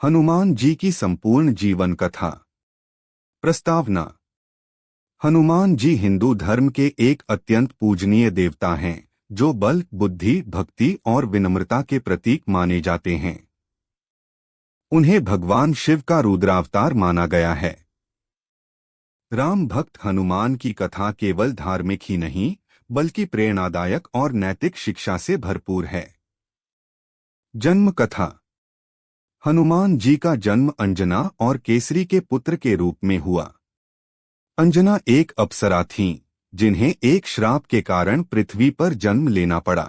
हनुमान जी की संपूर्ण जीवन कथा। प्रस्तावना। हनुमान जी हिंदू धर्म के एक अत्यंत पूजनीय देवता हैं, जो बल, बुद्धि, भक्ति और विनम्रता के प्रतीक माने जाते हैं। उन्हें भगवान शिव का रुद्रावतार माना गया है। राम भक्त हनुमान की कथा केवल धार्मिक ही नहीं, बल्कि प्रेरणादायक और नैतिक शिक्षा से भरपूर है। जन्म कथा। हनुमान जी का जन्म अंजना और केसरी के पुत्र के रूप में हुआ। अंजना एक अप्सरा थीं, जिन्हें एक श्राप के कारण पृथ्वी पर जन्म लेना पड़ा।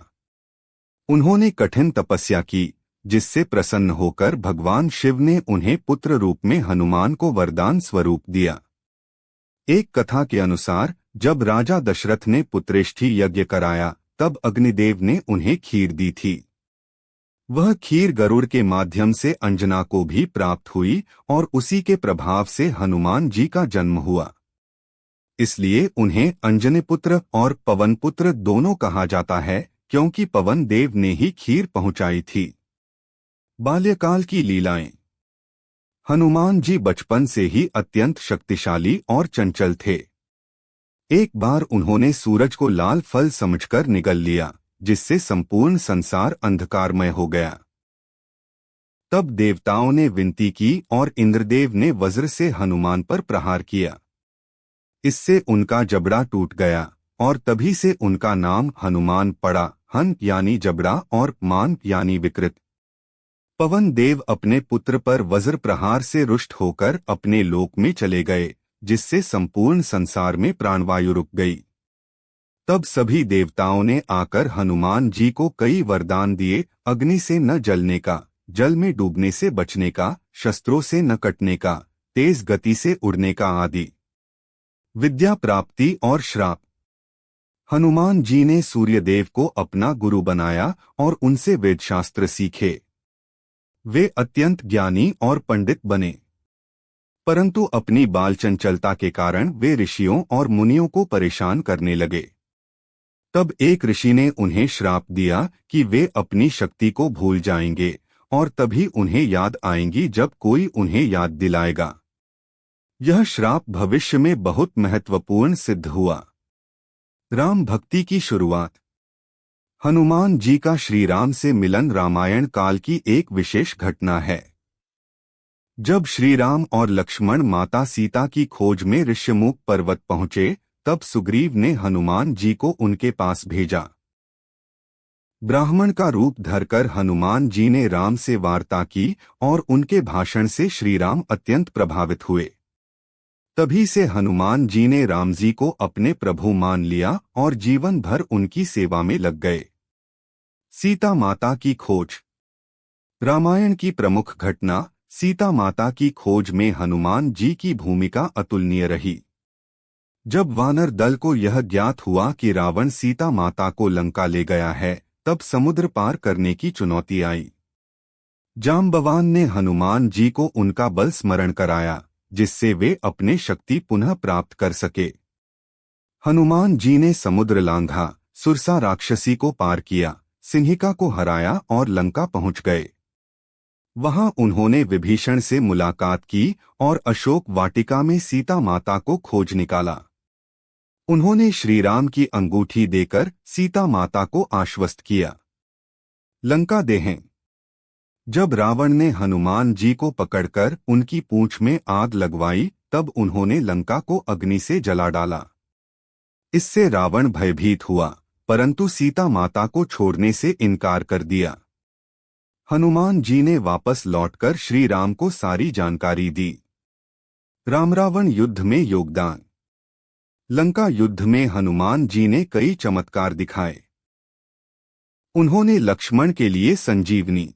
उन्होंने कठिन तपस्या की, जिससे प्रसन्न होकर भगवान शिव ने उन्हें पुत्र रूप में हनुमान को वरदान स्वरूप दिया। एक कथा के अनुसार जब राजा दशरथ ने पुत्रेष्ठी यज्ञ कराया, तब अग्निदेव ने उन्हें खीर दी थी। वह खीर गरुड़ के माध्यम से अंजना को भी प्राप्त हुई और उसी के प्रभाव से हनुमान जी का जन्म हुआ। इसलिए उन्हें अंजनीपुत्र और पवनपुत्र दोनों कहा जाता है, क्योंकि पवन देव ने ही खीर पहुंचाई थी। बाल्यकाल की लीलाएं। हनुमान जी बचपन से ही अत्यंत शक्तिशाली और चंचल थे। एक बार उन्होंने सूरज को लाल फल समझकर निगल लिया, जिससे संपूर्ण संसार अंधकारमय हो गया। तब देवताओं ने विनती की और इंद्रदेव ने वज्र से हनुमान पर प्रहार किया। इससे उनका जबड़ा टूट गया और तभी से उनका नाम हनुमान पड़ा। हन यानी जबड़ा और मान यानी विकृत। पवन देव अपने पुत्र पर वज्र प्रहार से रुष्ट होकर अपने लोक में चले गए, जिससे संपूर्ण संसार में प्राणवायु रुक गई। तब सभी देवताओं ने आकर हनुमान जी को कई वरदान दिए। अग्नि से न जलने का, जल में डूबने से बचने का, शस्त्रों से न कटने का, तेज गति से उड़ने का आदि। विद्या प्राप्ति और श्राप। हनुमान जी ने सूर्यदेव को अपना गुरु बनाया और उनसे वेदशास्त्र सीखे। वे अत्यंत ज्ञानी और पंडित बने, परंतु अपनी बाल चंचलता के कारण वे ऋषियों और मुनियों को परेशान करने लगे। तब एक ऋषि ने उन्हें श्राप दिया कि वे अपनी शक्ति को भूल जाएंगे और तभी उन्हें याद आएंगी जब कोई उन्हें याद दिलाएगा। यह श्राप भविष्य में बहुत महत्वपूर्ण सिद्ध हुआ। राम भक्ति की शुरुआत। हनुमान जी का श्री राम से मिलन रामायण काल की एक विशेष घटना है। जब श्री राम और लक्ष्मण माता सीता की खोज में ऋष्यमुख पर्वत पहुंचे, तब सुग्रीव ने हनुमान जी को उनके पास भेजा। ब्राह्मण का रूप धरकर हनुमान जी ने राम से वार्ता की और उनके भाषण से श्री राम अत्यंत प्रभावित हुए। तभी से हनुमान जी ने राम जी को अपने प्रभु मान लिया और जीवन भर उनकी सेवा में लग गए। सीता माता की खोज। रामायण की प्रमुख घटना सीता माता की खोज में हनुमान जी की भूमिका अतुलनीय रही। जब वानर दल को यह ज्ञात हुआ कि रावण सीता माता को लंका ले गया है, तब समुद्र पार करने की चुनौती आई। जाम्बवान ने हनुमान जी को उनका बल स्मरण कराया, जिससे वे अपने शक्ति पुनः प्राप्त कर सके। हनुमान जी ने समुद्र लांघा, सुरसा राक्षसी को पार किया, सिंहिका को हराया और लंका पहुंच गए। वहां उन्होंने विभीषण से मुलाकात की और अशोक वाटिका में सीता माता को खोज निकाला। उन्होंने श्रीराम की अंगूठी देकर सीता माता को आश्वस्त किया। लंका देहें। जब रावण ने हनुमान जी को पकड़कर उनकी पूंछ में आग लगवाई, तब उन्होंने लंका को अग्नि से जला डाला। इससे रावण भयभीत हुआ, परंतु सीता माता को छोड़ने से इनकार कर दिया। हनुमान जी ने वापस लौटकर श्री राम को सारी जानकारी दी। राम रावण युद्ध में योगदान। लंका युद्ध में हनुमान जी ने कई चमत्कार दिखाए। उन्होंने लक्ष्मण के लिए संजीवनी